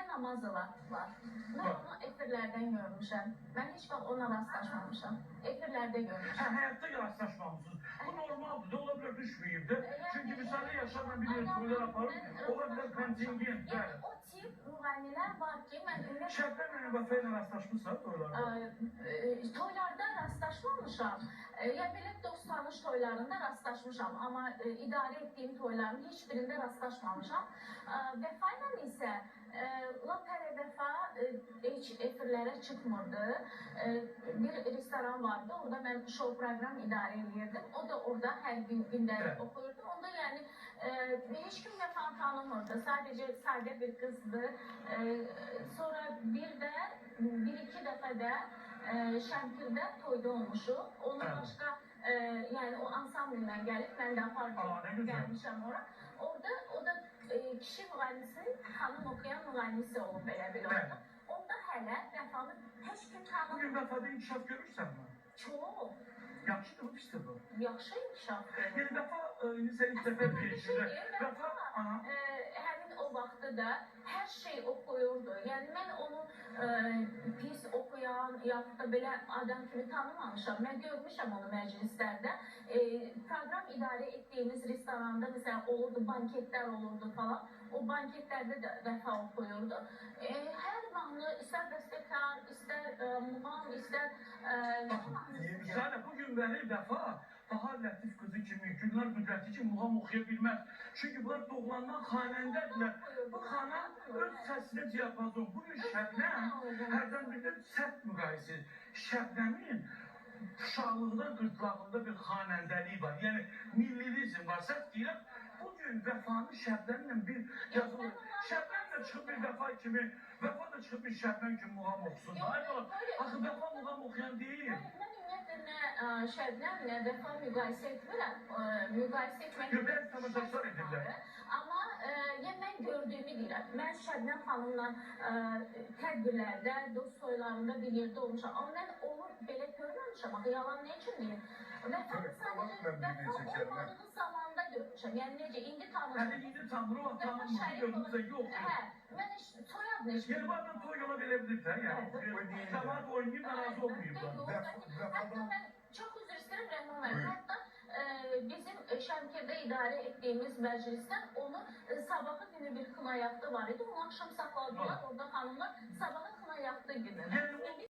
Fəridə Namazova var. Mən onu efirlərdən görmüşəm. Mən heç vaxt ona rastlaşmamışam. Efirlərdə görmüşəm. Həyatda rastlaşmamışsınız. Bu normaldır. Ola bilər düşməyib də. Çünki müsaade yaşarla bir yer toylar aparıb, ola bilər kontingent. Yəni o tip müğənnilər var ki, mən ümumiyyətlə Şərtlərlə Vəfa ilə rastlaşmışsan toylarda? toylarda rastlaşmamışam. Ya belə dost tanış toylarında rastlaşmışam, amma idarə etdiyim toyların heç birində rastlaşmamışam. Vəfa ilə isə Lapərə Vəfa heç efirlərə çıxmırdı. Bir restoran vardı, orada mən show proqram idarə edirdim. O da orada hər gün gündəlik oxuyurdu. Onda yəni heç kim Vəfanı tanımırdı. Sadəcə sadə bir qızdı. Sonra bir-iki dəfə də Şəmkirdə toyda olmuşuq. Ondan başqa yəni o ansamblinlə gəlib, mən də apardım, gəlmişəm ora. Orada o da kişi müğənnisi, xanım oxuyan müğənnisi olub belə bir orada. Onda hələ Vəfanı heç kim tanımır. Bugün Vəfada inkişaf görürsən mi? Çox. Yaxşıdır mı, pisdir bu? Yaxşı inkişaf görür. Yəni Vəfa indi ilk dəfə deyişində. Vəfa, həmin o vaxtda da hər şey oxuyurdu. Yəni mən onu pis oxuyan, yaxud da belə adam kimi tanımamışam. Mən görmüşəm onu məclislərdə. Proqram idarə etdiyimiz restoranda məsələn olurdu, banketlər olurdu falan. O banketlərdə də Vəfa oxuyurdu. Hər mahnı, istər bəstəkar, istər muğam, istər Zaten bugün beni Vəfa Bahar Lətif qızı kimi, Gülnar Qüdrəti kimi muğam oxuya bilməz. Çünki bunlar doğulandan xanəndədirlər. Bu xana öz səsinə diapazon. Bugün Şəbnəm hərdən bir də sərt müqayisə. Şəbnəmin uşaqlıqda, qırtlağında bir xanəndəliyi var. Yəni millilizm var. Səs deyirəm, bugün Vəfanın Şəbnəmlə bir yazılır. Şəbnəm də çıxıb bir Vəfa kimi, Vəfa da çıxıb bir Şəbnəm kimi muğam oxusun. Axı Vəfa muğam oxuyan deyil. Nə Şəbnəm, nə Vəfa müqayisə etmirəm. Müqayisə etmək Bəzi tamaşaçılar edirlər. Amma mən gördüyümü deyirəm. Mən Şəbnəm xanımla tədbirlərdə, dost toylarında bir yerdə olmuşam. Amma mən onu belə görməmişəm. Axı yalan nə üçün deyim? Vəfanı sadəcə Vəfa olmadığı zamanda görmüşəm. Yəni necə, indi tanışım. Hələ indi tanrı o tanınmışı görmüşsə yox. Mən soyadını heç Yeni bazen toy yola verebilir de yani. Cemaat oynayıp narazı olmayıplar. Hatta mən çox üzr istəyirəm, rəhmən verin. Hatta bizim Şəmkirdə idarə etdiyimiz məclisdən onu sabahı günü bir xına yaxtı var idi. Onu axşam saxladılar, orada xanımlar sabahı xına yaxtı günü.